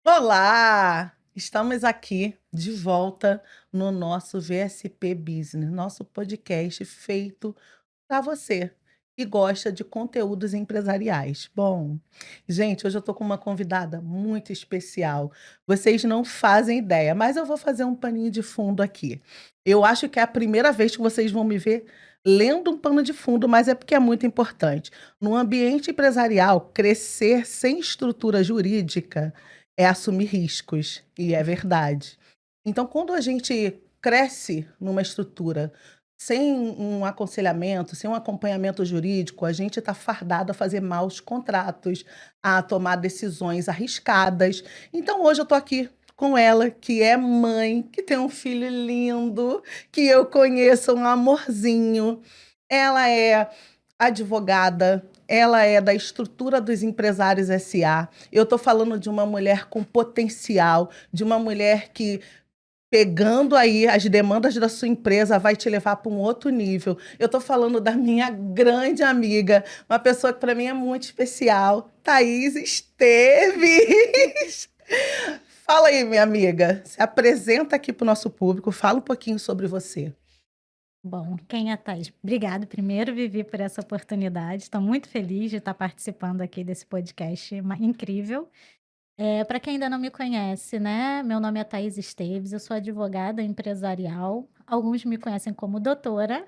Olá! Estamos aqui de volta no nosso VSP Business, nosso podcast feito para você que gosta de conteúdos empresariais. Bom, gente, hoje eu estou com uma convidada muito especial. Vocês não fazem ideia, mas eu vou fazer um paninho de fundo aqui. Eu acho que é a primeira vez que vocês vão me ver lendo um pano de fundo, mas é porque é muito importante. No ambiente empresarial, crescer sem estrutura jurídica é assumir riscos, e é verdade. Então, quando a gente cresce numa estrutura sem um aconselhamento, sem um acompanhamento jurídico, a gente está fardado a fazer maus contratos, a tomar decisões arriscadas. Então, hoje eu estou aqui com ela, que é mãe, que tem um filho lindo, que eu conheço, um amorzinho. Ela é advogada, ela é da estrutura dos empresários SA. Eu estou falando de uma mulher com potencial, de uma mulher que, pegando aí as demandas da sua empresa, vai te levar para um outro nível. Eu estou falando da minha grande amiga, uma pessoa que para mim é muito especial, Thaís Esteves. Fala aí, minha amiga, se apresenta aqui para o nosso público, fala um pouquinho sobre você. Bom, quem é a Thaís? Obrigado primeiro, Vivi, por essa oportunidade. Estou muito feliz de estar participando aqui desse podcast incrível. Para quem ainda não me conhece, né? Meu nome é Thaís Esteves, eu sou advogada empresarial. Alguns me conhecem como doutora.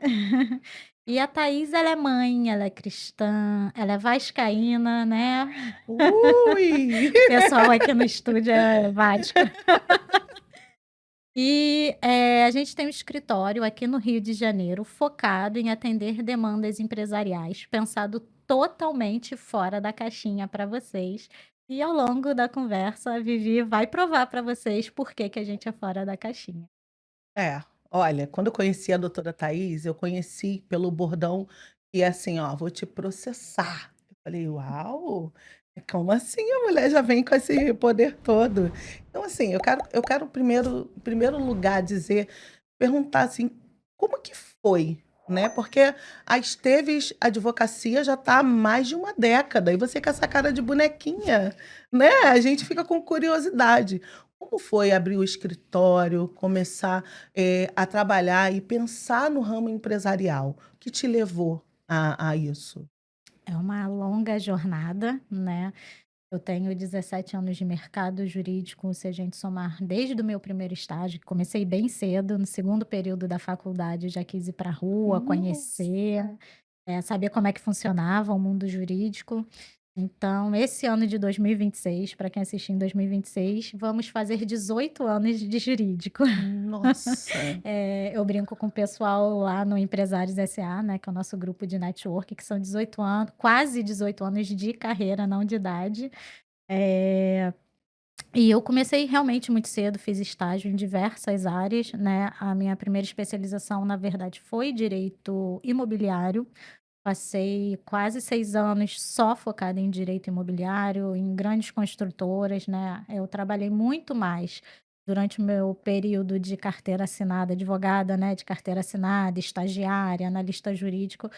E a Thaís, ela é mãe, ela é cristã, ela é vascaína, né? Ui! O pessoal aqui no estúdio é Vasco. E, a gente tem um escritório aqui no Rio de Janeiro focado em atender demandas empresariais, pensado totalmente fora da caixinha para vocês. E ao longo da conversa, a Vivi vai provar para vocês por que que a gente é fora da caixinha. É, olha, quando eu conheci a doutora Thaís, eu conheci pelo bordão e assim, ó, vou te processar. Eu falei, uau, como assim a mulher já vem com esse poder todo? Então, assim, eu quero primeiro, em primeiro lugar dizer, perguntar assim, como que foi, né? Porque a Esteves Advocacia já está há mais de uma década e você com essa cara de bonequinha, né? A gente fica com curiosidade. Como foi abrir o escritório, começar a trabalhar e pensar no ramo empresarial? O que te levou a isso? É uma longa jornada, né? Eu tenho 17 anos de mercado jurídico, se a gente somar desde o meu primeiro estágio, que comecei bem cedo, no segundo período da faculdade, já quis ir para a rua, Nossa. conhecer, saber como é que funcionava o mundo jurídico. Então, esse ano de 2026, para quem assistiu em 2026, vamos fazer 18 anos de jurídico. Nossa. Eu brinco com o pessoal lá no Empresários SA, né, que é o nosso grupo de network, que são 18 anos, quase 18 anos de carreira, não de idade. Eh, e eu comecei realmente muito cedo, fiz estágio em diversas áreas, né. A minha primeira especialização, na verdade, foi direito imobiliário. Passei quase 6 anos só focada em direito imobiliário, em grandes construtoras, né. Eu trabalhei muito mais durante o meu período de carteira assinada, advogada, né, de carteira assinada, estagiária, analista jurídico.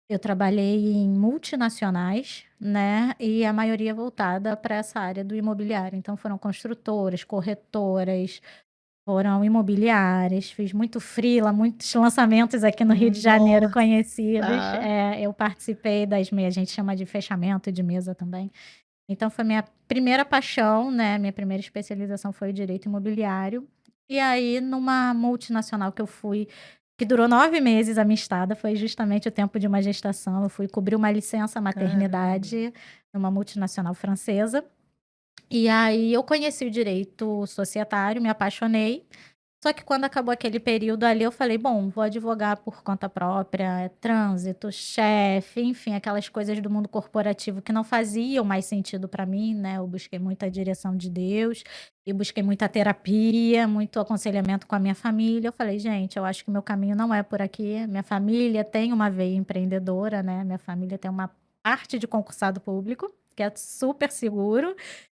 Eu trabalhei em multinacionais, né, e a maioria voltada para essa área do imobiliário. Então foram construtoras, corretoras, foram imobiliárias, fiz muito freela, muitos lançamentos aqui no Rio de Janeiro conhecidos. Nossa. Eu participei das me a gente chama de fechamento de mesa também. Então foi minha primeira paixão, né, minha primeira especialização foi o direito imobiliário. E aí numa multinacional que eu fui, que durou 9 meses a minha estada, foi justamente o tempo de uma gestação, eu fui cobrir uma licença Caramba. maternidade numa multinacional francesa. E aí eu conheci o direito societário, me apaixonei, só que quando acabou aquele período ali, eu falei: "Bom, vou advogar por conta própria, trânsito, chefe", enfim, aquelas coisas do mundo corporativo que não faziam mais sentido para mim, né. Eu busquei muita direção de Deus e busquei muita terapia, muito aconselhamento com a minha família. Eu falei: "Gente, eu acho que meu caminho não é por aqui". Minha família tem uma veia empreendedora, né, minha família tem uma parte de concursado público, que é super seguro,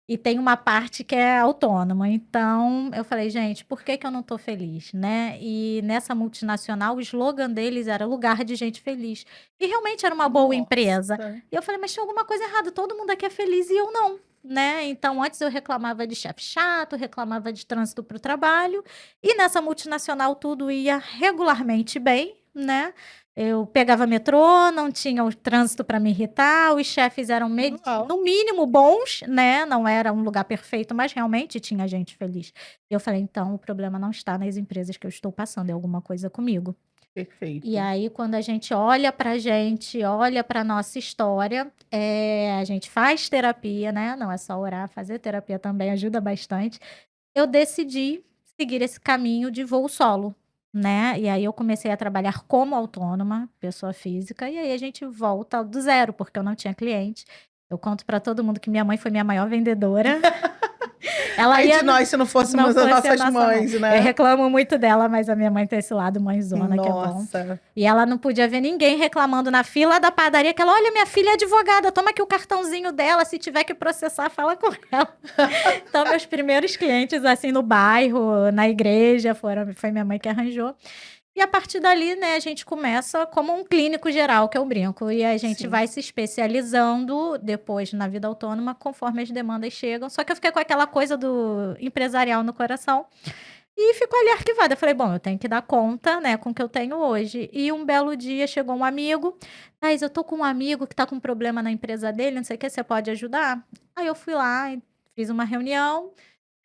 e tem uma parte que é autônoma. Então, eu falei, gente, por que que eu não tô feliz, né? E nessa multinacional, o slogan deles era lugar de gente feliz. E realmente era uma boa empresa. Nossa. E eu falei, mas tinha alguma coisa errada, todo mundo aqui é feliz e eu não, né? Então, antes eu reclamava de chefe chato, reclamava de trânsito para o trabalho, e nessa multinacional tudo ia regularmente bem, né? Eu pegava metrô, não tinha o trânsito para me irritar, os chefes eram, Uau. no mínimo, bons, né? Não era um lugar perfeito, mas realmente tinha gente feliz. E eu falei, então, o problema não está nas empresas que eu estou passando, é alguma coisa comigo. E Perfeito. aí, quando a gente olha para a gente, olha para nossa história, a gente faz terapia, né? Não é só orar, fazer terapia também ajuda bastante. Eu decidi seguir esse caminho de voo solo, né? E aí eu comecei a trabalhar como autônoma, pessoa física, e aí a gente volta do zero, porque eu não tinha cliente. Eu conto para todo mundo que minha mãe foi minha maior vendedora. Ela Ai ia de nós se não não fôssemos as fosse a nossas nossa mãe. mães, Eu né? reclamo muito dela, mas a minha mãe tem esse lado mãezona, que é bom. Nossa. E ela não podia ver ninguém reclamando na fila da padaria, que ela, olha, minha filha é advogada, toma aqui o cartãozinho dela, se tiver que processar, fala com ela. Então, meus primeiros clientes, assim, no bairro, na igreja, foi minha mãe que arranjou. E a partir dali, né, a gente começa como um clínico geral, que eu brinco, e a gente Sim. vai se especializando depois na vida autônoma conforme as demandas chegam. Só que eu fiquei com aquela coisa do empresarial no coração e ficou ali arquivada. Eu falei, bom, eu tenho que dar conta, né, com o que eu tenho hoje. E um belo dia chegou um amigo, Thais, eu tô com um amigo que tá com um problema na empresa dele, não sei o que, você pode ajudar? Aí eu fui lá, e fiz uma reunião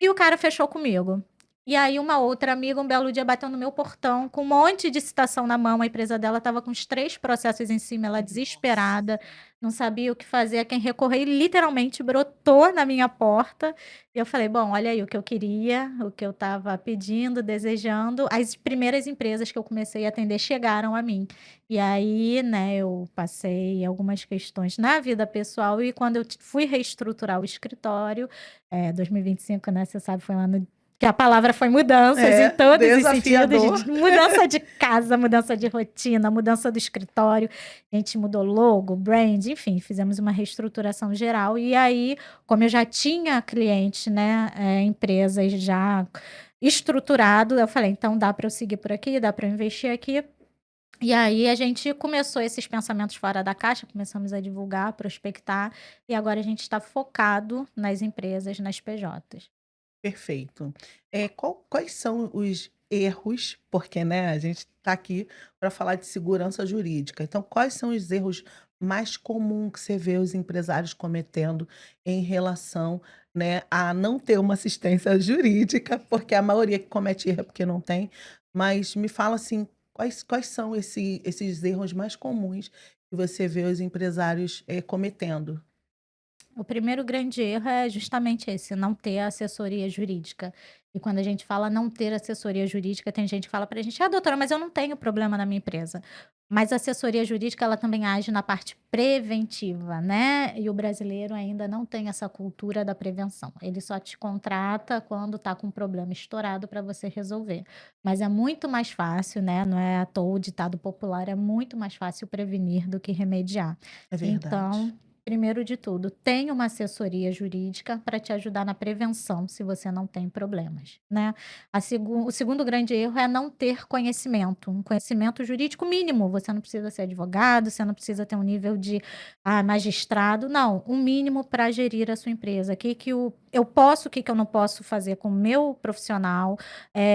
e o cara fechou comigo. E aí uma outra amiga, um belo dia, bateu no meu portão com um monte de citação na mão. A empresa dela estava com os 3 processos em cima, ela desesperada, Nossa. não sabia o que fazer, a quem recorrer, e literalmente brotou na minha porta. E eu falei, bom, olha aí o que eu queria, o que eu estava pedindo, desejando. As primeiras empresas que eu comecei a atender chegaram a mim. E aí, né, eu passei algumas questões na vida pessoal e quando eu fui reestruturar o escritório, 2025, né, você sabe, foi um ano que a palavra foi mudanças em É, todos os sentidos, desafiador. de mudança de casa, mudança de rotina, mudança do escritório, a gente mudou logo, brand, enfim, fizemos uma reestruturação geral. E aí, como eu já tinha cliente, né, empresas já estruturado, eu falei, então dá para eu seguir por aqui, dá para eu investir aqui. E aí a gente começou esses pensamentos fora da caixa, começamos a divulgar, prospectar, e agora a gente está focado nas empresas, nas PJs. Perfeito. Quais são os erros, porque, né, a gente está aqui para falar de segurança jurídica, então quais são os erros mais comuns que você vê os empresários cometendo em relação, né, a não ter uma assistência jurídica, porque a maioria que comete erro é porque não tem, mas me fala, assim, quais são esses erros mais comuns que você vê os empresários, cometendo? O primeiro grande erro é justamente esse, não ter assessoria jurídica. E quando a gente fala não ter assessoria jurídica, tem gente que fala para a gente: "Ah, doutora, mas eu não tenho problema na minha empresa". Mas a assessoria jurídica, ela também age na parte preventiva, né, e o brasileiro ainda não tem essa cultura da prevenção. Ele só te contrata quando está com um problema estourado para você resolver. Mas é muito mais fácil, né, não é à toa o ditado popular, é muito mais fácil prevenir do que remediar. É verdade. Então, primeiro de tudo, tenha uma assessoria jurídica para te ajudar na prevenção, se você não tem problemas, né. O segundo grande erro é não ter conhecimento, um conhecimento jurídico mínimo. Você não precisa ser advogado, você não precisa ter um nível de, magistrado, não, um mínimo para gerir a sua empresa. O que que eu posso, o que que eu não posso fazer com o meu profissional,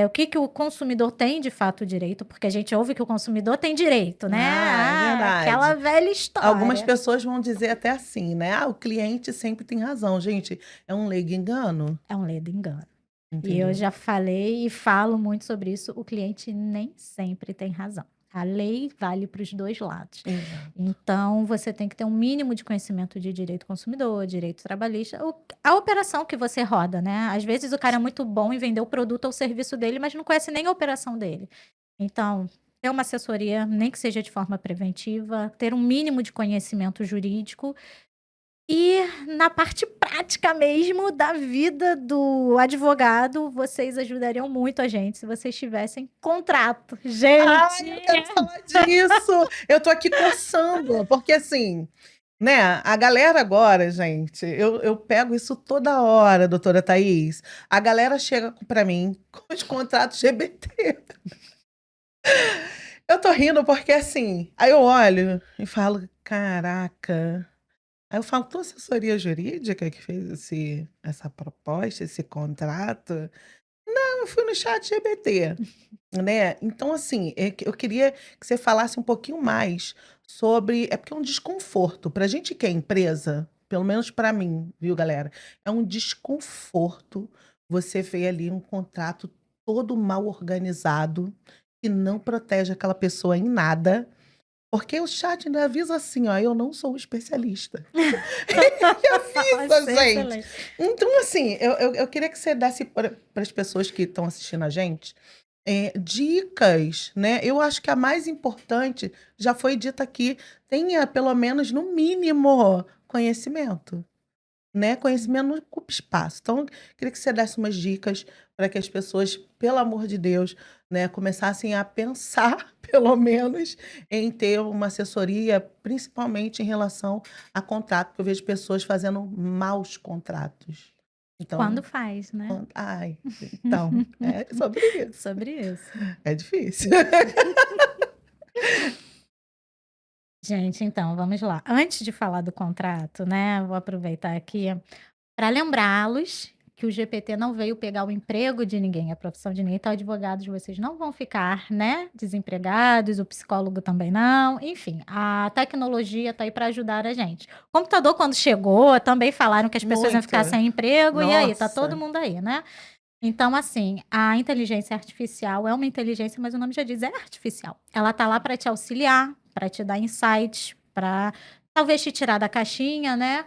o que que o consumidor tem de fato direito, porque a gente ouve que o consumidor tem direito, né. Ah, é Aquela verdade. velha Algumas história. pessoas vão dizer até assim, né: "Ah, o cliente sempre tem razão". Gente, é um leigo engano, É um ledo engano. E eu entendeu? já falei e falo muito sobre isso, o cliente nem sempre tem razão. A lei vale para os 2 lados. Exato. Então, você tem que ter um mínimo de conhecimento de direito consumidor, direito trabalhista, a operação que você roda, né. Às vezes o cara é muito bom em vender o produto ou serviço dele, mas não conhece nem a operação dele. Então, ter uma assessoria, nem que seja de forma preventiva, ter um mínimo de conhecimento jurídico e na parte prática mesmo da vida do advogado, vocês ajudariam muito a gente se vocês tivessem contrato. Ai, Gente! eu quero falar disso. Eu tô aqui coçando, porque assim, Né? A galera agora, gente, eu pego isso toda hora, doutora Thaís. A galera chega para mim com os contratos GBT. Eu tô rindo porque assim, aí eu olho e falo, caraca. Aí eu falo, tua assessoria jurídica que fez essa proposta, esse contrato? Não, eu fui no chat GBT, né? Então, assim, eu queria que você falasse um pouquinho mais sobre. É porque é um desconforto. Para a gente que é empresa, pelo menos para mim, viu, galera? É um desconforto você ver ali um contrato todo mal organizado, que não protege aquela pessoa em nada. Porque o chat ainda avisa assim, ó, eu não sou especialista. Que Vai avisa, ser gente. excelente. Então, assim, eu queria que você desse para as pessoas que estão assistindo a gente dicas, né? Eu acho que a mais importante já foi dita aqui. Tenha, pelo menos, no mínimo, conhecimento, né? Conhecimento não ocupa espaço. Então, eu queria que você desse umas dicas para que as pessoas, pelo amor de Deus, né, começassem a pensar, pelo menos, em ter uma assessoria, principalmente em relação a contrato, porque eu vejo pessoas fazendo maus contratos. Quando Então, faz, né? ai, então, é sobre isso. Sobre isso. É difícil. Gente, então, vamos lá. Antes de falar do contrato, né, vou aproveitar aqui para lembrá-los que o GPT não veio pegar o emprego de ninguém, a profissão de ninguém. Então, advogados, vocês não vão ficar, né, desempregados, o psicólogo também não. Enfim, a tecnologia está aí para ajudar a gente. O computador, quando chegou, também falaram que as pessoas iam Muito. ficar sem emprego, e aí, tá todo Nossa. mundo aí, né? Então, assim, a inteligência artificial é uma inteligência, mas o nome já diz, é artificial. Ela tá lá para te auxiliar, para te dar insights, para talvez te tirar da caixinha, né?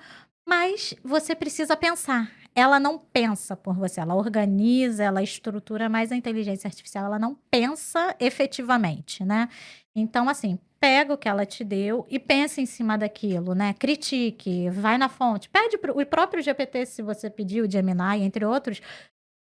Mas você precisa pensar. Ela não pensa por você, ela organiza, ela estrutura, mas a inteligência artificial ela não pensa efetivamente, né? Então, assim, pega o que ela te deu e pensa em cima daquilo, né? Critique, vai na fonte, pede pro, o próprio GPT, se você pedir, o Gemini, entre outros,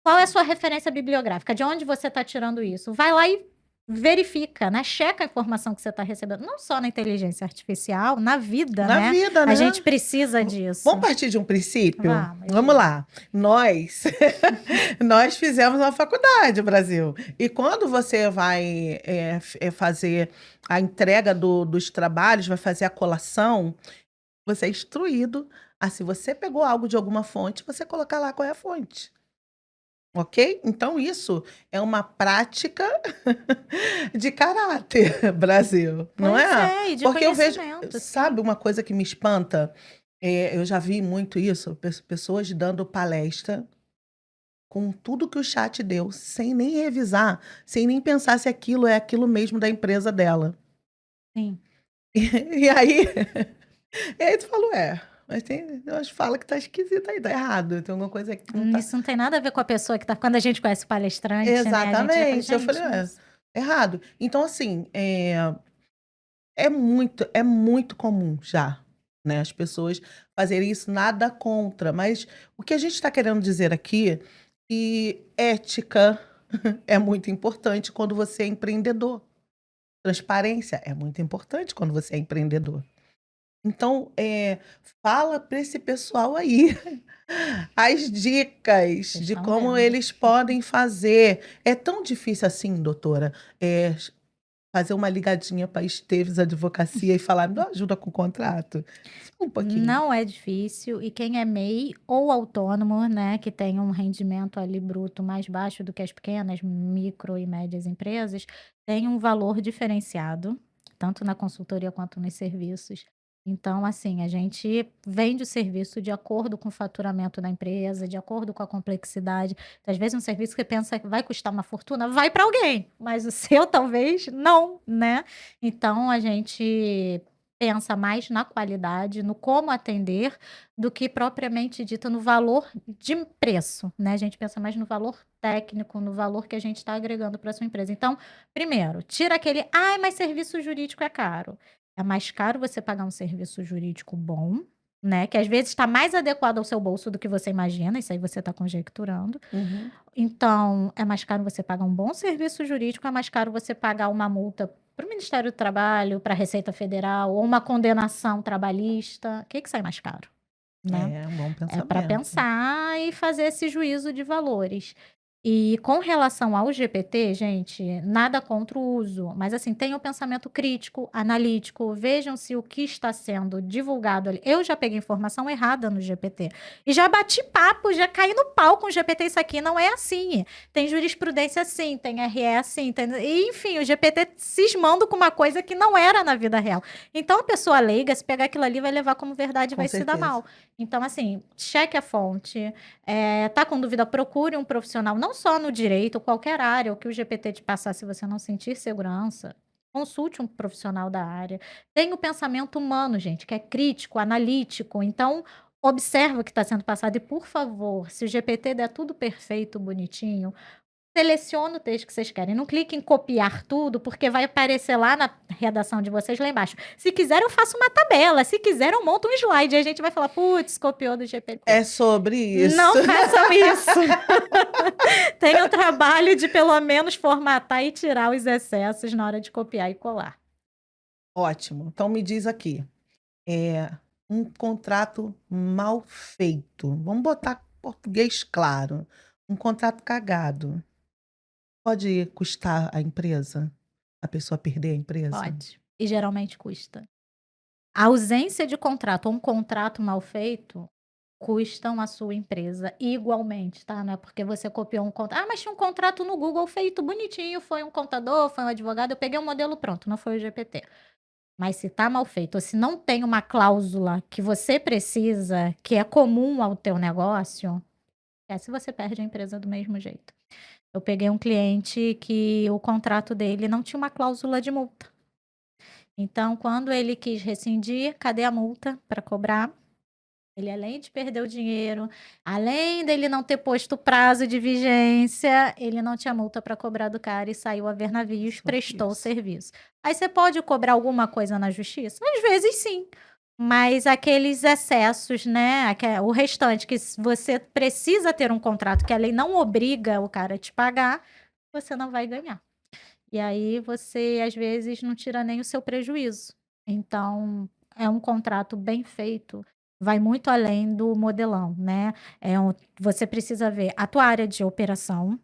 qual é a sua referência bibliográfica? De onde você está tirando isso? Vai lá e verifica, né? Checa a informação que você está recebendo. Não só na inteligência artificial, na vida, Na né? vida, A né? gente precisa Vamos disso. partir de um princípio? Vamos, Vamos diga. lá. Nós, nós fizemos uma faculdade, Brasil. E quando você vai fazer a entrega dos trabalhos, vai fazer a colação, você é instruído a, se você pegou algo de alguma fonte, você colocar lá qual é a fonte. Ok? Então, isso é uma prática de caráter, Brasil, não Pois é? é, e de Porque eu vejo, conhecimento, sabe sim. uma coisa que me espanta? Eu já vi muito isso, pessoas dando palestra com tudo que o chat deu, sem nem revisar, sem nem pensar se aquilo é aquilo mesmo da empresa dela. Sim. E aí, e aí tu falou, mas tem, eu acho que fala que tá esquisito aí, tá errado, tem alguma coisa que não tá. Isso não tem nada a ver com a pessoa que tá. Quando a gente conhece o palestrante, né? A gente já fala, Exatamente. Eu falei, gente, mas. errado. Então, assim, é muito comum já, né, as pessoas fazerem isso, nada contra, mas o que a gente está querendo dizer aqui, que ética é muito importante quando você é empreendedor. Transparência é muito importante quando você é empreendedor. Então, fala para esse pessoal aí as dicas Vocês de estão como vendo. eles podem fazer. É tão difícil assim, doutora, fazer uma ligadinha para Esteves Advocacia e falar: "Me dá ajuda com o contrato?". Só um pouquinho. Não é difícil, e quem é MEI ou autônomo, né, que tem um rendimento ali bruto mais baixo do que as pequenas, micro e médias empresas, tem um valor diferenciado, tanto na consultoria quanto nos serviços. Então, assim, a gente vende o serviço de acordo com o faturamento da empresa, de acordo com a complexidade. Às vezes, um serviço que pensa que vai custar uma fortuna, vai para alguém, mas o seu talvez não, né? Então, a gente pensa mais na qualidade, no como atender, do que propriamente dito no valor de preço, né? A gente pensa mais no valor técnico, no valor que a gente está agregando para sua empresa. Então, primeiro, tira aquele, ai, mas serviço jurídico é caro. É mais caro você pagar um serviço jurídico bom, né, que às vezes está mais adequado ao seu bolso do que você imagina, isso aí você está conjecturando. Uhum. Então, é mais caro você pagar um bom serviço jurídico, é mais caro você pagar uma multa para o Ministério do Trabalho, pra Receita Federal ou uma condenação trabalhista. O que que sai mais caro, né? É, um bom É para pensamento. pensar e fazer esse juízo de valores. E com relação ao GPT, gente, nada contra o uso, mas assim, tenham pensamento crítico, analítico, vejam se o que está sendo divulgado ali. Eu já peguei informação errada no GPT e já bati papo, já caí no pau com o GPT. Isso aqui não é assim. Tem jurisprudência assim, tem RE assim, e, enfim, o GPT cismando com uma coisa que não era na vida real. Então, a pessoa leiga, se pegar aquilo ali, vai levar como verdade e Com vai se dar certeza. mal. Então, assim, cheque a fonte. Tá com dúvida, procure um profissional, não só no direito, qualquer área, o que o GPT te passar, se você não sentir segurança, consulte um profissional da área. Tem o pensamento humano, gente, que é crítico, analítico. Então, observa o que está sendo passado e, por favor, se o GPT der tudo perfeito, bonitinho, seleciona o texto que vocês querem. Não clique em copiar tudo, porque vai aparecer lá na redação de vocês lá embaixo. Se quiser, eu faço uma tabela. Se quiser, eu monto um slide. Aí a gente vai falar, putz, copiou do GPT. É sobre isso. Não façam isso. Tenham o trabalho de pelo menos formatar e tirar os excessos na hora de copiar e colar. Ótimo. Então me diz aqui, um contrato mal feito, vamos botar português claro, um contrato cagado, pode custar a empresa? A pessoa perder a empresa? Pode. E geralmente custa. A ausência de contrato ou um contrato mal feito custam a sua empresa igualmente, tá? Não é porque você copiou um contrato. Ah, mas tinha um contrato no Google feito bonitinho, foi um contador, foi um advogado, eu peguei um modelo pronto, não foi o GPT. Mas se tá mal feito, ou se não tem uma cláusula que você precisa, que é comum ao teu negócio, se você perde a empresa do mesmo jeito. Eu peguei um cliente que o contrato dele não tinha uma cláusula de multa. Então, quando ele quis rescindir, cadê a multa para cobrar? Ele, além de perder o dinheiro, além dele não ter posto prazo de vigência, ele não tinha multa para cobrar do cara e saiu a ver navios, Só prestou o isso. serviço. Aí você pode cobrar alguma coisa na justiça? Às vezes sim, mas aqueles excessos, né, o restante que você precisa ter um contrato que a lei não obriga o cara a te pagar, você não vai ganhar. E aí você, às vezes, não tira nem o seu prejuízo. Então, é um contrato bem feito, vai muito além do modelão, né. Você precisa ver a tua área de operação,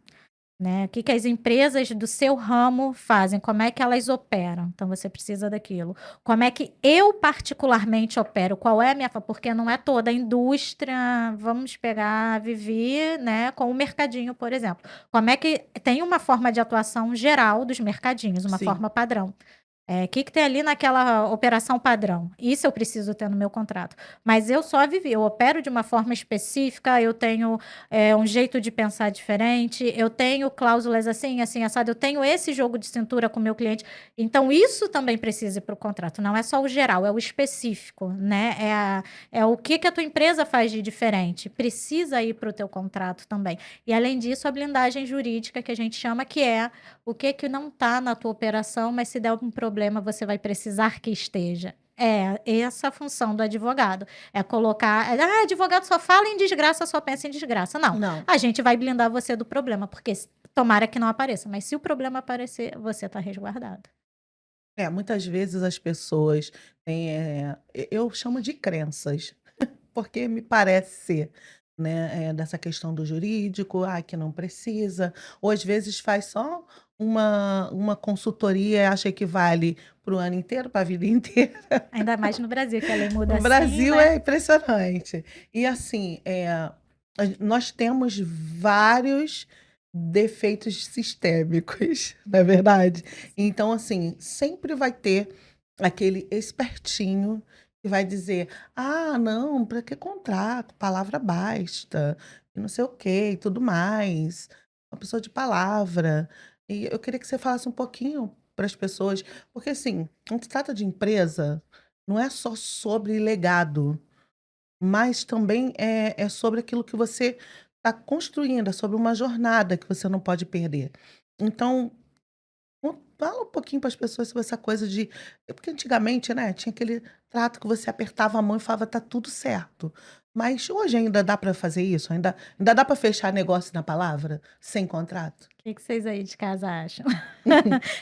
né, o que que as empresas do seu ramo fazem, como é que elas operam, então você precisa daquilo. Como é que eu particularmente opero, qual é a minha porque não é toda a indústria, vamos pegar a Vivi, né, com o mercadinho, por exemplo. Como é que tem uma forma de atuação geral dos mercadinhos, uma Sim. forma padrão. Que tem ali naquela operação padrão? Isso eu preciso ter no meu contrato. Mas eu só vivi, eu opero de uma forma específica, eu tenho um jeito de pensar diferente, eu tenho cláusulas assim, assim, assado, eu tenho esse jogo de cintura com o meu cliente. Então, isso também precisa ir para o contrato. Não é só o geral, é o específico, né? É o que a tua empresa faz de diferente. Precisa ir para o teu contrato também. E, além disso, a blindagem jurídica que a gente chama, que é o que não está na tua operação, mas se der um problema, você vai precisar que esteja. É essa a função do advogado. É colocar. Advogado só fala em desgraça, só pensa em desgraça. Não. Não. A gente vai blindar você do problema, porque tomara que não apareça. Mas se o problema aparecer, você está resguardado. Muitas vezes as pessoas têm, eu chamo de crenças, porque me parece ser, né, dessa questão do jurídico, que não precisa, ou às vezes faz só uma consultoria e acha que vale para o ano inteiro, para a vida inteira. Ainda mais no Brasil, que a lei muda O assim, Brasil né? é impressionante. E assim, nós temos vários defeitos sistêmicos, não é verdade? Então, assim, sempre vai ter aquele espertinho que vai dizer: ah, não, para que contrato? Palavra basta, e não sei o quê, e tudo mais. Uma pessoa de palavra. E eu queria que você falasse um pouquinho para as pessoas, porque assim, quando se trata de empresa, não é só sobre legado, mas também é sobre aquilo que você está construindo, é sobre uma jornada que você não pode perder. Então, Fala um pouquinho para as pessoas sobre essa coisa de porque antigamente, né, tinha aquele trato que você apertava a mão e falava: "Tá tudo certo". Mas hoje ainda dá para fazer isso? Ainda dá para fechar negócio na palavra, sem contrato? Que vocês aí de casa acham?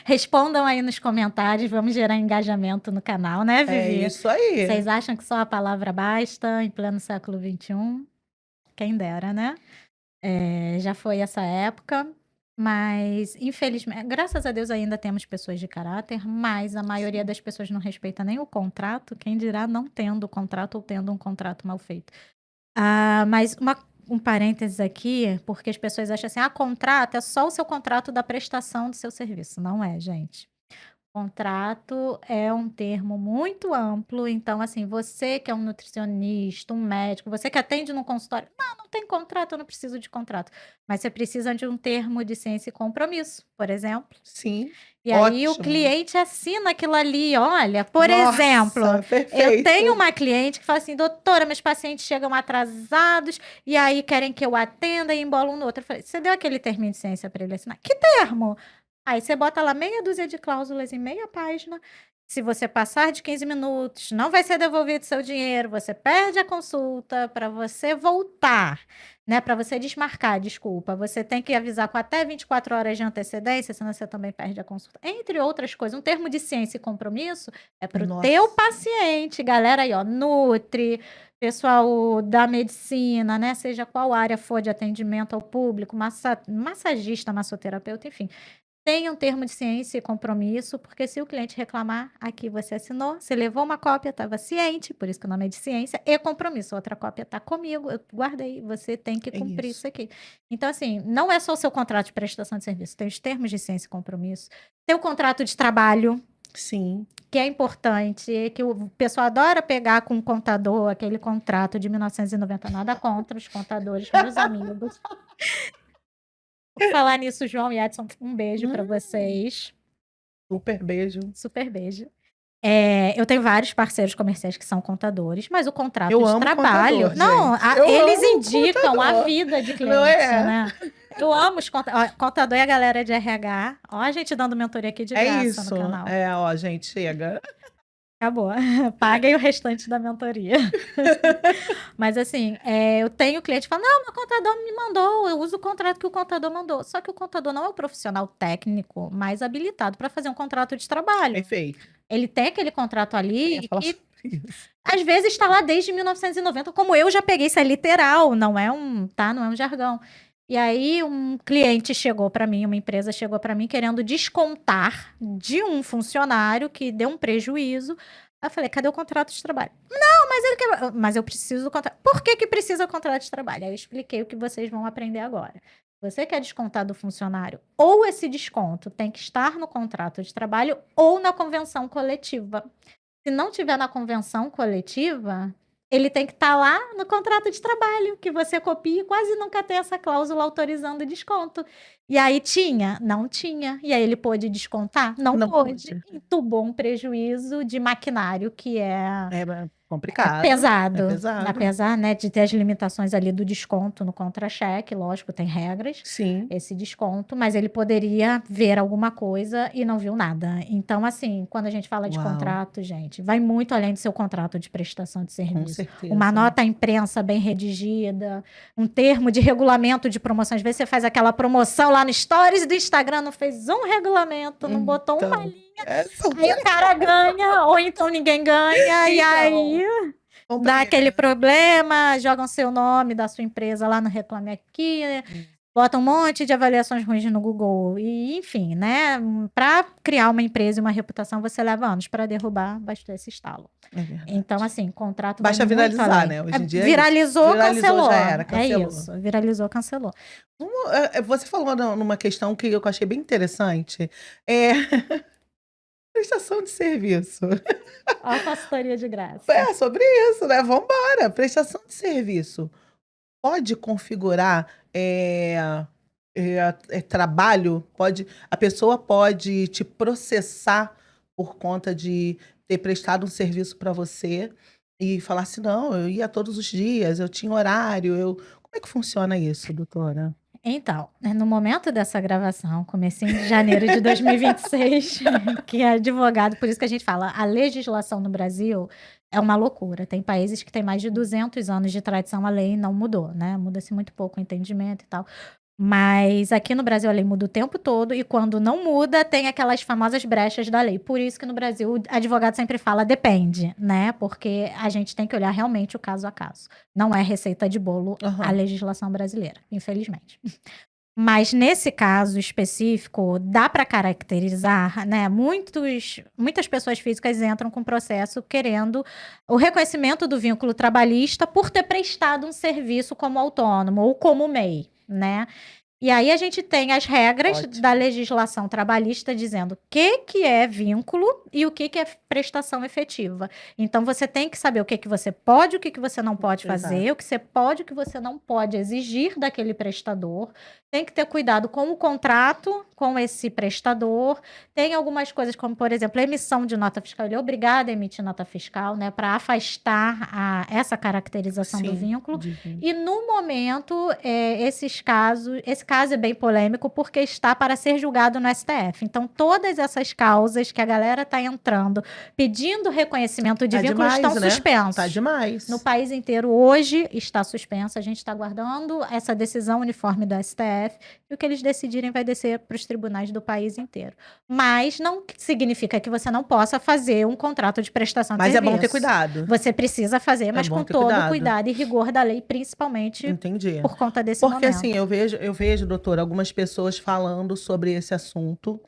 Respondam aí nos comentários, vamos gerar engajamento no canal, né, É Vivi? isso aí. Vocês acham que só a palavra basta em pleno século XXI? Quem dera, né? Já foi essa época, mas infelizmente, graças a Deus ainda temos pessoas de caráter, mas a maioria Sim. das pessoas não respeita nem o contrato, quem dirá não tendo o contrato ou tendo um contrato mal feito. Mas um parênteses aqui, porque as pessoas acham assim, contrato é só o seu contrato da prestação do seu serviço. Não é, gente. Contrato é um termo muito amplo, então, assim, você que é um nutricionista, um médico, você que atende num consultório, não tem contrato, eu não preciso de contrato. Mas você precisa de um termo de ciência e compromisso, por exemplo. Sim, E aí o ótimo. cliente assina aquilo ali, olha, por exemplo, Nossa, eu tenho perfeito. uma cliente que fala assim, doutora, meus pacientes chegam atrasados e aí querem que eu atenda e embolam um no outro. Eu falei, você deu aquele termo de ciência para ele assinar? Que termo? Aí você bota lá meia dúzia de cláusulas em meia página. Se você passar de 15 minutos, não vai ser devolvido seu dinheiro, você perde a consulta para você voltar, né? Para você desmarcar, desculpa. Você tem que avisar com até 24 horas de antecedência, senão você também perde a consulta. Entre outras coisas, um termo de ciência e compromisso é para o teu Nossa, paciente, galera aí, ó, nutri, pessoal da medicina, né? Seja qual área for de atendimento ao público, massagista, massoterapeuta, enfim. Tem um termo de ciência e compromisso, porque se o cliente reclamar, aqui você assinou, você levou uma cópia, estava ciente, por isso que o nome é de ciência, e compromisso. Outra cópia está comigo, eu guardei, você tem que é cumprir isso. isso aqui. Então, assim, não é só o seu contrato de prestação de serviço, tem os termos de ciência e compromisso, tem o contrato de trabalho, Sim. que é importante, que o pessoal adora pegar com o contador, aquele contrato de 1990, nada contra os contadores, meus amigos. Por falar nisso, João e Edson, um beijo para Hum, vocês. super beijo. Super beijo. Eu tenho vários parceiros comerciais que são contadores, mas o contrato Eu de amo trabalho, contador, não, gente. Eu eles amo indicam a contador. vida de Não cliente, é? né? Eu amo os contador e a galera de RH. Ó, a gente dando mentoria aqui de É graça no isso. canal. É, ó, gente, chega. Acabou. Paguem o restante da mentoria. Mas assim, eu tenho cliente que fala, não, meu contador me mandou, eu uso o contrato que o contador mandou. Só que o contador não é o profissional técnico mais habilitado para fazer um contrato de trabalho. Perfeito. Ele tem aquele contrato Eu ia ali falar que sobre isso. às vezes está lá desde 1990, como eu já peguei, isso é literal, não é não é um jargão. E aí um cliente chegou para mim, uma empresa chegou para mim querendo descontar de um funcionário que deu um prejuízo. Aí eu falei, cadê o contrato de trabalho? Não, mas ele quer... Mas eu preciso do contrato. Por que que precisa do contrato de trabalho? Aí eu expliquei o que vocês vão aprender agora. Você quer descontar do funcionário, ou esse desconto tem que estar no contrato de trabalho ou na convenção coletiva. Se não tiver na convenção coletiva, ele tem que estar lá no contrato de trabalho, que você copia e quase nunca tem essa cláusula autorizando desconto. E aí tinha? Não tinha. E aí ele pôde descontar? Não Não pôde. pode. Entubou um prejuízo de maquinário que É complicado. É pesado, pesado. apesar, né, de ter as limitações ali do desconto no contra-cheque, lógico, tem regras, Sim, esse desconto, mas ele poderia ver alguma coisa e não viu nada. Então, assim, quando a gente fala de uau, contrato, gente, vai muito além do seu contrato de prestação de com serviço. Uma certeza. nota à imprensa bem redigida, um termo de regulamento de promoção. Às vezes você faz aquela promoção lá no Stories do Instagram, não fez um regulamento, não botou uma Então, linha, é aí o super cara ganha, ou então ninguém ganha, e então, aí dá aquele compreendo. problema, jogam seu nome da sua empresa lá no Reclame Aqui, Hum, botam um monte de avaliações ruins no Google. E, enfim, né? Para criar uma empresa e uma reputação, você leva anos para derrubar, bastou esse estalo. é Então, verdade. assim, contrato vai Basta muito viralizar, além. né, hoje em dia é isso. Viralizou, Viralizou, cancelou. já era, É cancelou. isso. Viralizou, cancelou. Você falou numa questão que eu achei bem interessante, é prestação de serviço. Ó, a consultoria de graça. É, sobre isso, né, vamos embora. Prestação de serviço pode configurar, trabalho? A pessoa pode te processar por conta de ter prestado um serviço para você e falar assim: "Não, eu ia todos os dias, eu tinha horário, eu". Como é que funciona isso, doutora? Então, no momento dessa gravação, comecinho de janeiro de 2026, que é advogado, por isso que a gente fala, a legislação no Brasil é uma loucura. Tem países que têm mais de 200 anos de tradição, a lei não mudou, né? Muda-se muito pouco o entendimento e tal. Mas aqui no Brasil a lei muda o tempo todo e quando não muda, tem aquelas famosas brechas da lei. Por isso que no Brasil o advogado sempre fala depende, né? Porque a gente tem que olhar realmente o caso a caso. Não é receita de bolo a legislação brasileira, infelizmente. Mas nesse caso específico, dá para caracterizar, né? Muitas pessoas físicas entram com processo querendo o reconhecimento do vínculo trabalhista por ter prestado um serviço como autônomo ou como MEI, né? E aí a gente tem as regras da legislação trabalhista dizendo o que é vínculo e o que é prestação efetiva. Então você tem que saber o que você pode, o que você não pode fazer, o que você pode, o que você não pode exigir daquele prestador. Tem que ter cuidado com o contrato com esse prestador. Tem algumas coisas como, por exemplo, a emissão de nota fiscal. Ele é obrigado a emitir nota fiscal, né, para afastar essa caracterização do vínculo. E no momento, esse caso é bem polêmico porque está para ser julgado no STF. Então, todas essas causas que a galera está entrando, pedindo reconhecimento de vínculo, estão suspensas. Tá demais. No país inteiro, hoje, está suspensa. A gente está aguardando essa decisão uniforme do STF. E o que eles decidirem vai descer para os tribunais do país inteiro. Mas não significa que você não possa fazer um contrato de prestação de serviço. Mas é bom ter cuidado. Você precisa fazer, mas com todo o cuidado e rigor da lei, principalmente por conta desse momento. Porque assim, eu vejo, doutora, algumas pessoas falando sobre esse assunto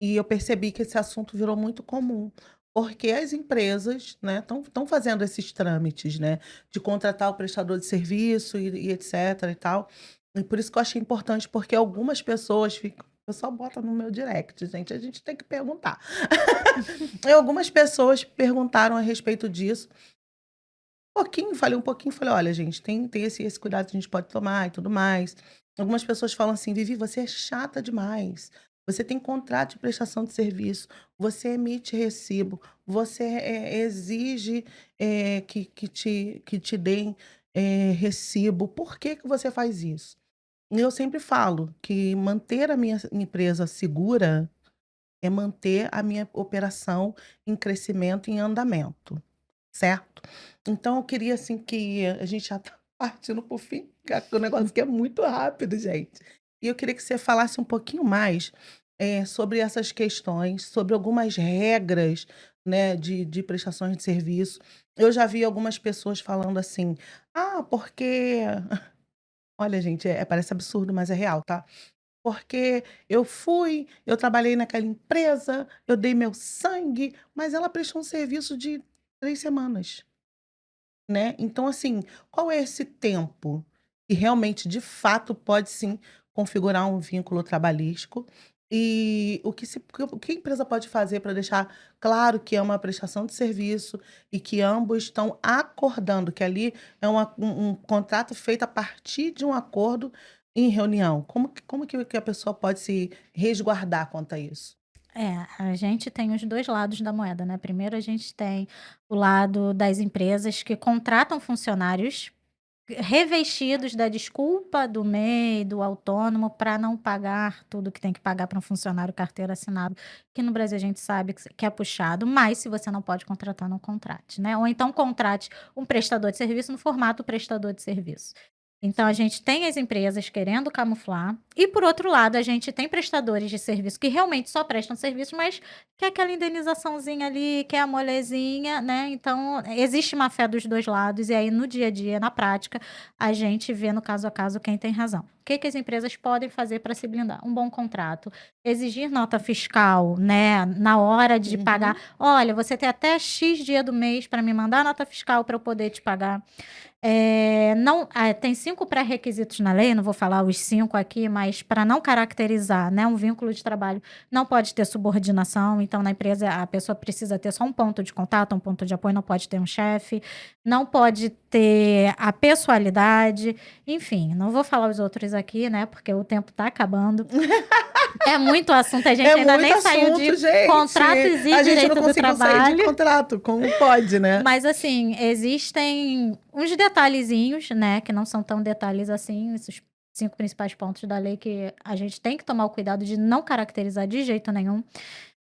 e eu percebi que esse assunto virou muito comum. Porque as empresas, né, estão fazendo esses trâmites, né, de contratar o prestador de serviço e etc e tal. E por isso que eu achei importante, porque algumas pessoas ficam. O pessoal bota no meu direct, gente. A gente tem que perguntar. E algumas pessoas perguntaram a respeito disso. Falei um pouquinho, falei, olha, gente, tem esse cuidado que a gente pode tomar e tudo mais. Algumas pessoas falam assim, Vivi, você é chata demais. Você tem contrato de prestação de serviço, você emite recibo, você exige que te deem recibo. Por que você faz isso? E eu sempre falo que manter a minha empresa segura é manter a minha operação em crescimento, em andamento, certo? Então eu queria assim que a gente já está partindo para o fim, que o negócio aqui é muito rápido, gente. E eu queria que você falasse um pouquinho mais sobre essas questões, sobre algumas regras, né, de prestações de serviço. Eu já vi algumas pessoas falando assim, porque olha, gente, parece absurdo, mas é real, tá? Porque eu trabalhei naquela empresa, eu dei meu sangue, mas ela prestou um serviço de 3 semanas, né? Então, assim, qual é esse tempo que realmente, de fato, pode sim configurar um vínculo trabalhístico? E o que a empresa pode fazer para deixar claro que é uma prestação de serviço e que ambos estão acordando, que ali é um contrato feito a partir de um acordo em reunião? Como que a pessoa pode se resguardar quanto a isso? A gente tem os dois lados da moeda, né? Primeiro, a gente tem o lado das empresas que contratam funcionários revestidos da desculpa do MEI, do autônomo, para não pagar tudo que tem que pagar para um funcionário carteira assinado, que no Brasil a gente sabe que é puxado, mas se você não pode contratar, não contrate, né? Ou então contrate um prestador de serviço no formato prestador de serviço. Então, a gente tem as empresas querendo camuflar e, por outro lado, a gente tem prestadores de serviço que realmente só prestam serviço, mas quer aquela indenizaçãozinha ali, quer a molezinha, né? Então, existe má fé dos dois lados e aí, no dia a dia, na prática, a gente vê no caso a caso quem tem razão. O que as empresas podem fazer para se blindar? Um bom contrato, exigir nota fiscal, né, na hora de pagar. Olha, você tem até X dia do mês para me mandar a nota fiscal para eu poder te pagar. Tem 5 pré-requisitos na lei, não vou falar os 5 aqui, mas para não caracterizar, né, um vínculo de trabalho, não pode ter subordinação. Então, na empresa, a pessoa precisa ter só um ponto de contato, um ponto de apoio, não pode ter um chefe, não pode ter a pessoalidade, enfim, não vou falar os outros aqui, né, porque o tempo está acabando. É muito assunto, a gente ainda nem saiu de contratos e direito do trabalho. A gente não conseguiu sair de contrato, como pode, né? Mas, assim, existem uns detalhezinhos, né, que não são tão detalhes assim, 5 principais pontos da lei que a gente tem que tomar o cuidado de não caracterizar de jeito nenhum.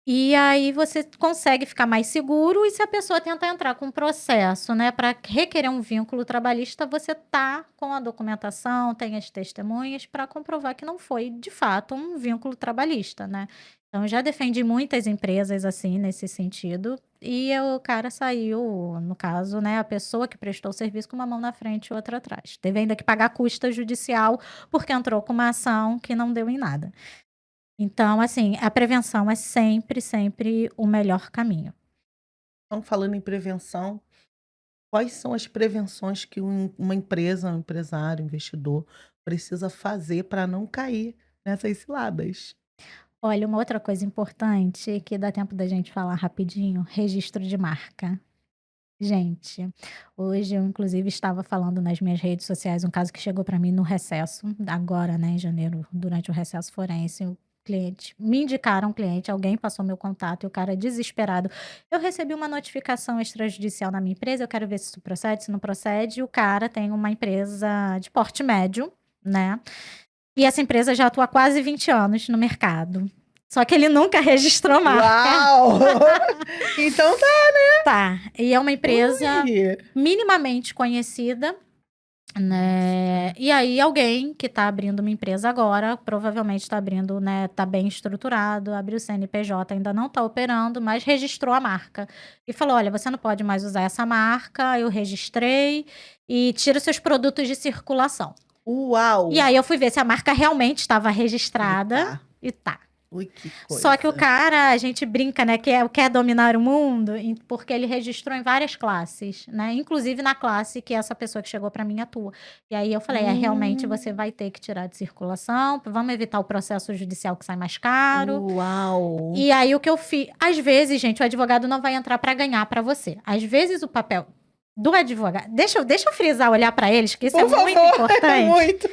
E aí você consegue ficar mais seguro e se a pessoa tenta entrar com um processo, né, para requerer um vínculo trabalhista, você tá com a documentação, tem as testemunhas para comprovar que não foi, de fato, um vínculo trabalhista, né. Então eu já defendi muitas empresas, assim, nesse sentido, e o cara saiu, no caso, né, a pessoa que prestou o serviço com uma mão na frente e outra atrás. Teve ainda que pagar custa judicial, porque entrou com uma ação que não deu em nada. Então, assim, a prevenção é sempre, sempre o melhor caminho. Então, falando em prevenção, quais são as prevenções que uma empresa, um empresário, um investidor precisa fazer para não cair nessas ciladas? Olha, uma outra coisa importante que dá tempo da gente falar rapidinho, registro de marca. Gente, hoje eu inclusive estava falando nas minhas redes sociais um caso que chegou para mim no recesso, agora, né, em janeiro, durante o recesso forense, o cliente me indicaram um cliente, alguém passou meu contato e o cara desesperado: "Eu recebi uma notificação extrajudicial na minha empresa, eu quero ver se isso procede, se não procede". O cara tem uma empresa de porte médio, né, e essa empresa já atua há quase 20 anos no mercado, só que ele nunca registrou marca. Uau! Então tá. Tá, e é uma empresa Ui! minimamente conhecida, né, Nossa. e aí alguém que tá abrindo uma empresa agora, provavelmente tá abrindo, né, tá bem estruturado, abriu o CNPJ, ainda não tá operando, mas registrou a marca. E falou: "Olha, você não pode mais usar essa marca, eu registrei e tira os seus produtos de circulação". Uau! E aí eu fui ver se a marca realmente estava E registrada, tá. e tá. Ui, que Só que o coisa. cara, a gente brinca, né, que quer dominar o mundo, porque ele registrou em várias classes, né, inclusive na classe que essa pessoa que chegou para mim atua. E aí eu falei: "É, realmente você Hum. vai ter que tirar de circulação, vamos evitar o processo judicial que sai mais caro". Uau! E aí o que eu fiz, às vezes, gente, o advogado não vai entrar para ganhar para você. Às vezes o papel do advogado, deixa eu frisar, olhar para eles, que isso é Por muito favor, é importante. muito.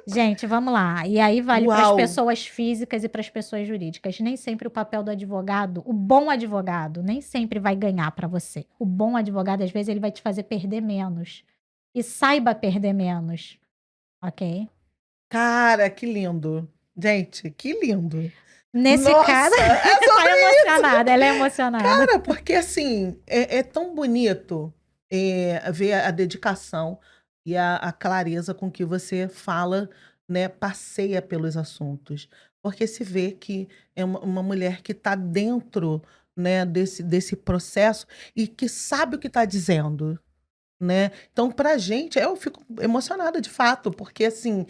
Gente, vamos lá. E aí vale para as Uau! pessoas físicas e para as pessoas jurídicas. Nem sempre o papel do advogado, o bom advogado, nem sempre vai ganhar para você. O bom advogado, às vezes, ele vai te fazer perder menos. E saiba perder menos, ok? Cara, que lindo. Gente, que lindo. Nesse caso, Nossa, é tá sobre isso. emocionada, ela é emocionada. Cara, porque assim, é tão bonito, ver a dedicação e a clareza com que você fala, né, passeia pelos assuntos. Porque se vê que é uma mulher que está dentro, né, desse processo e que sabe o que está dizendo, né. Então pra gente eu fico emocionada de fato, porque assim,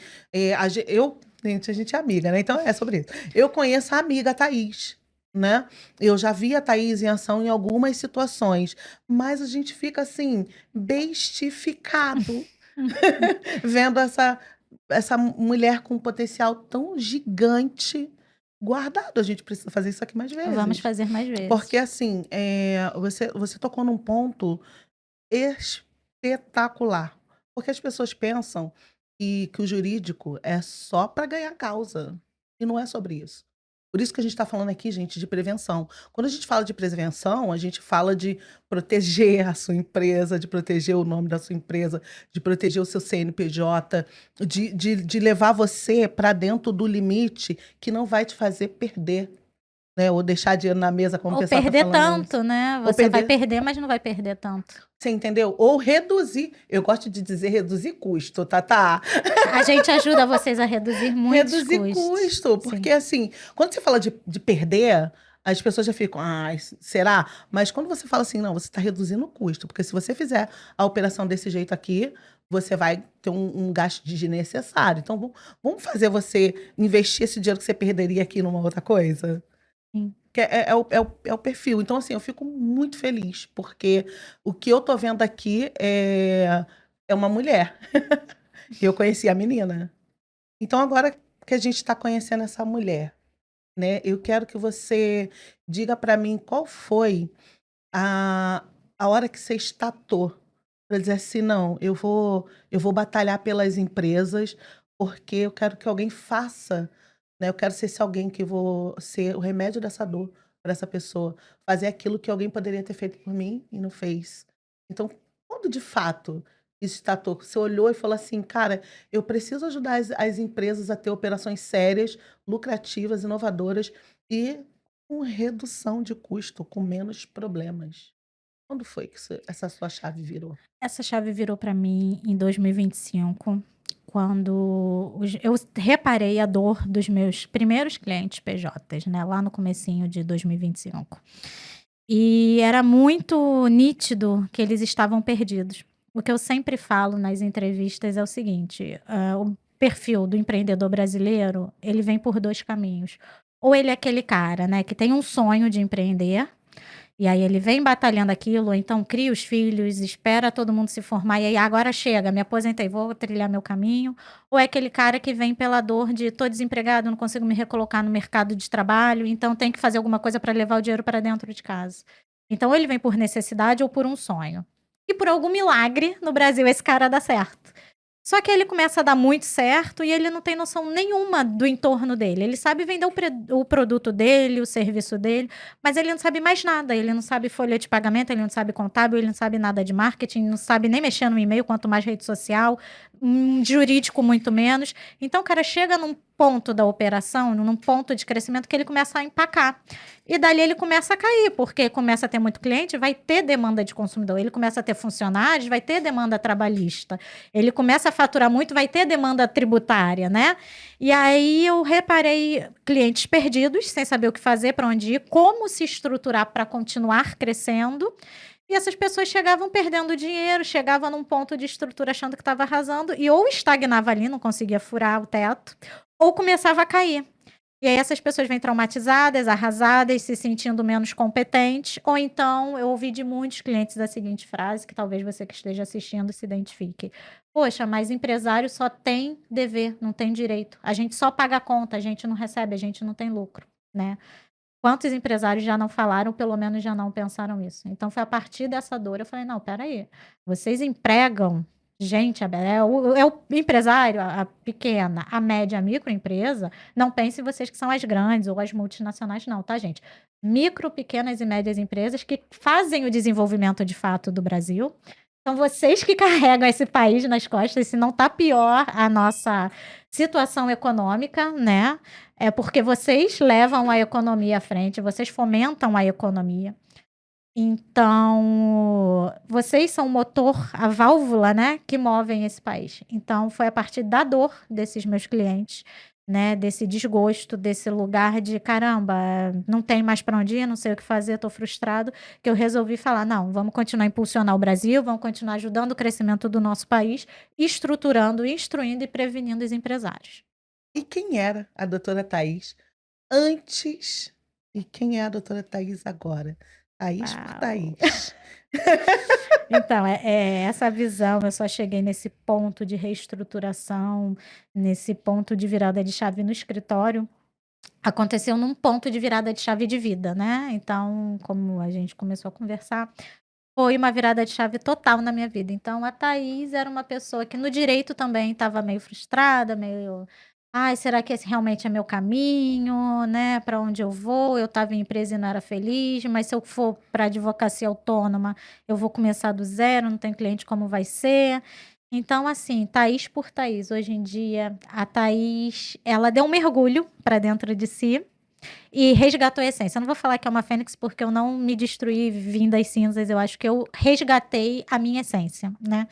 a gente é amiga, né, então é sobre isso. Eu conheço a amiga Thaís, né, eu já vi a Thaís em ação em algumas situações, mas a gente fica assim, bestificado, vendo essa mulher com um potencial tão gigante guardado. A gente precisa fazer isso aqui mais Vamos vezes. fazer mais Porque vezes. assim, você tocou num ponto espetacular. Porque as pessoas pensam que o jurídico é só para ganhar causa, e não é sobre isso. Por isso que a gente está falando aqui, gente, de prevenção. Quando a gente fala de prevenção, a gente fala de proteger a sua empresa, de proteger o nome da sua empresa, de proteger o seu CNPJ, de levar você para dentro do limite que não vai te fazer perder, né, ou deixar dinheiro na mesa, como o Ou pessoal está perder falando aí. tanto, né? Ou Você vai perder. perder, mas não vai perder tanto. Você entendeu? Ou reduzir, eu gosto de dizer reduzir custo, tá. A gente ajuda vocês a reduzir muitos Reduzir custos. custo, Sim. porque assim, quando você fala de perder, as pessoas já ficam: "Ai, será?". Mas quando você fala assim: "Não, você está reduzindo o custo, porque se você fizer a operação desse jeito aqui, você vai ter um gasto desnecessário. Então vamos fazer você investir esse dinheiro que você perderia aqui numa outra coisa?". Sim. Que é o perfil. Então, assim, eu fico muito feliz, porque o que eu tô vendo aqui é uma mulher. E eu conheci a menina. Então, agora que a gente está conhecendo essa mulher, né, eu quero que você diga para mim qual foi a a hora que você estatou para dizer assim: "Não, eu vou batalhar pelas empresas, porque eu quero que alguém faça, né, eu quero ser esse alguém que vou ser o remédio dessa dor para essa pessoa, fazer aquilo que alguém poderia ter feito por mim e não fez". Então, quando de fato estatou? Você olhou e falou assim: "Cara, eu preciso ajudar as empresas a ter operações sérias, lucrativas, inovadoras e com redução de custo, com menos problemas". Quando foi que essa sua chave virou? Essa chave virou para mim em 2025, quando eu reparei a dor dos meus primeiros clientes PJs, né, lá no comecinho de 2025. E era muito nítido que eles estavam perdidos. O que eu sempre falo nas entrevistas é o seguinte, o perfil do empreendedor brasileiro, ele vem por 2 caminhos. Ou ele é aquele cara, né, que tem um sonho de empreender, e aí ele vem batalhando aquilo, ou então cria os filhos, espera todo mundo se formar, e aí agora chega, me aposentei, vou trilhar meu caminho. Ou é aquele cara que vem pela dor de tô desempregado, não consigo me recolocar no mercado de trabalho, então tem que fazer alguma coisa para levar o dinheiro para dentro de casa. Então ou ele vem por necessidade ou por um sonho. E por algum milagre, no Brasil, esse cara dá certo. Só que ele começa a dar muito certo e ele não tem noção nenhuma do entorno dele. Ele sabe vender o produto dele, o serviço dele, mas ele não sabe mais nada. Ele não sabe folha de pagamento, ele não sabe contábil, ele não sabe nada de marketing, não sabe nem mexer no e-mail, quanto mais rede social, jurídico muito menos. Então o cara chega num ponto da operação, num ponto de crescimento que ele começa a empacar. E dali ele começa a cair, porque começa a ter muito cliente, vai ter demanda de consumidor. Ele começa a ter funcionários, vai ter demanda trabalhista. Ele começa a faturar muito, vai ter demanda tributária, né? E aí eu reparei clientes perdidos, sem saber o que fazer, para onde ir, como se estruturar para continuar crescendo. E essas pessoas chegavam perdendo dinheiro, chegavam num ponto de estrutura achando que estava arrasando, e ou estagnava ali, não conseguia furar o teto, ou começava a cair. E aí essas pessoas vêm traumatizadas, arrasadas, se sentindo menos competentes, ou então eu ouvi de muitos clientes a seguinte frase, que talvez você que esteja assistindo se identifique: "Poxa, mas empresário só tem dever, não tem direito. A gente só paga a conta, a gente não recebe, a gente não tem lucro", né. Quantos empresários já não falaram, pelo menos já não pensaram isso? Então foi a partir dessa dor, eu falei: "Não, espera aí, vocês empregam gente, é o empresário, a pequena, a média, a microempresa, não pensem vocês que são as grandes ou as multinacionais não, tá gente? Micro, pequenas e médias empresas que fazem o desenvolvimento de fato do Brasil, são vocês que carregam esse país nas costas, se não tá pior a nossa situação econômica, né, é porque vocês levam a economia à frente, vocês fomentam a economia. Então, vocês são o motor, a válvula, né, que movem esse país. Então, foi a partir da dor desses meus clientes, né, desse desgosto, desse lugar de caramba, não tem mais para onde ir, não sei o que fazer, estou frustrado, que eu resolvi falar: não, vamos continuar a impulsionar o Brasil, vamos continuar ajudando o crescimento do nosso país, estruturando, instruindo e prevenindo os empresários. E quem era a doutora Thaís antes e quem é a doutora Thaís agora? Thaís por Uau! Thaís. Então, é essa visão, eu só cheguei nesse ponto de reestruturação, nesse ponto de virada de chave no escritório, aconteceu num ponto de virada de chave de vida, né. Então, como a gente começou a conversar, foi uma virada de chave total na minha vida. Então a Thaís era uma pessoa que no direito também estava meio frustrada, meio: "Ai, será que esse realmente é meu caminho, né, para onde eu vou? Eu estava em empresa e não era feliz, mas se eu for para advocacia autônoma, eu vou começar do zero, não tenho cliente, como vai ser?". Então assim, Thaís por Thaís, hoje em dia a Thaís, ela deu um mergulho para dentro de si e resgatou a essência. Eu não vou falar que é uma fênix, porque eu não me destruí, vim das cinzas, eu acho que eu resgatei a minha essência, né.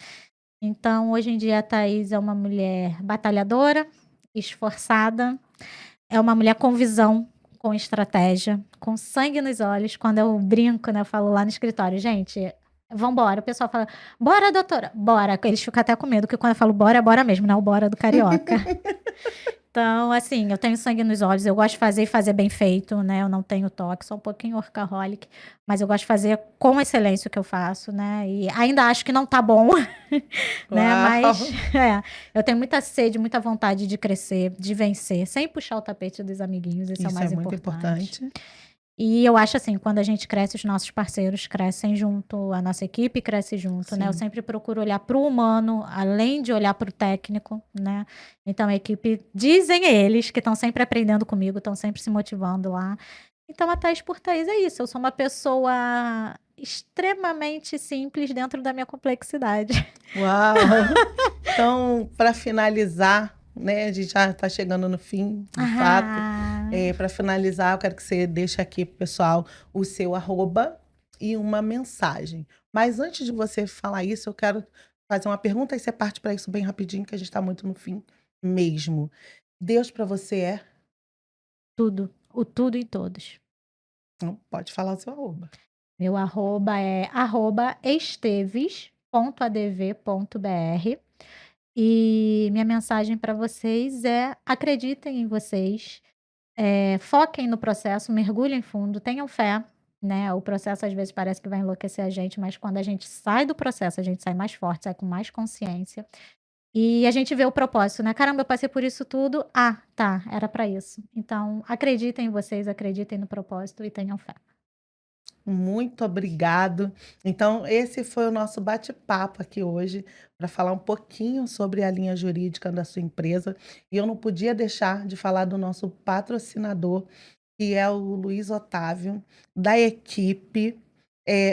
Então, hoje em dia, a Thaís é uma mulher batalhadora, esforçada, é uma mulher com visão, com estratégia, com sangue nos olhos. Quando eu brinco, né, eu falo lá no escritório: "Gente, vamos embora". O pessoal fala: "Bora, doutora". "Bora". Eles ficam até com medo, porque quando eu falo bora, é bora mesmo, não é o bora do carioca. Então, assim, eu tenho sangue nos olhos, eu gosto de fazer e fazer bem feito, né, eu não tenho toque, sou um pouquinho workaholic, mas eu gosto de fazer com excelência o que eu faço, né, e ainda acho que não tá bom, né, mas Uau! eu tenho muita sede, muita vontade de crescer, de vencer, sem puxar o tapete dos amiguinhos, esse é o Isso é mais muito importante. importante. E eu acho assim, quando a gente cresce, os nossos parceiros crescem junto, a nossa equipe cresce junto, né. Eu Sim. sempre procuro olhar para o humano, além de olhar para o técnico, né. Então a equipe dizem eles que estão sempre aprendendo comigo, estão sempre se motivando lá. Então a Thaís por Thaís é isso, eu sou uma pessoa extremamente simples dentro da minha complexidade. Uau! Então, para finalizar, né, a gente já está chegando no fim, de fato. Ah, Para finalizar, eu quero que você deixe aqui para o pessoal o seu arroba e uma mensagem. Mas antes de você falar isso, eu quero fazer uma pergunta e você parte para isso bem rapidinho, que a gente está muito no fim mesmo. Deus para você é? tudo, o tudo e todos. Não, pode falar o seu arroba. Meu arroba é @esteves.adv.br. E minha mensagem para vocês é: acreditem em vocês, foquem no processo, mergulhem fundo, tenham fé, né. O processo às vezes parece que vai enlouquecer a gente, mas quando a gente sai do processo, a gente sai mais forte, sai com mais consciência. E a gente vê o propósito, né: "Caramba, eu passei por isso tudo. Ah, tá, era para isso". Então acreditem em vocês, acreditem no propósito e tenham fé. Muito obrigado. Então, esse foi o nosso bate-papo aqui hoje, para falar um pouquinho sobre a linha jurídica da sua empresa. E eu não podia deixar de falar do nosso patrocinador, que é o Luiz Otávio, da equipe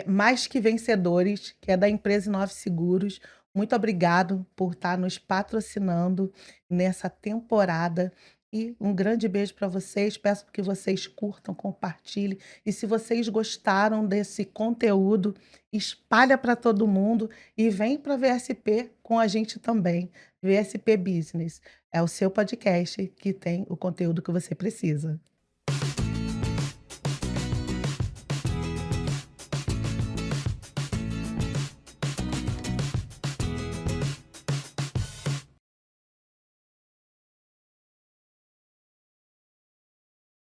Mais Que Vencedores, que é da empresa Inove Seguros. Muito obrigado por estar nos patrocinando nessa temporada. E um grande beijo para vocês. Peço que vocês curtam, compartilhem. E se vocês gostaram desse conteúdo, espalha para todo mundo e vem para a VSP com a gente também. VSP Business é o seu podcast que tem o conteúdo que você precisa.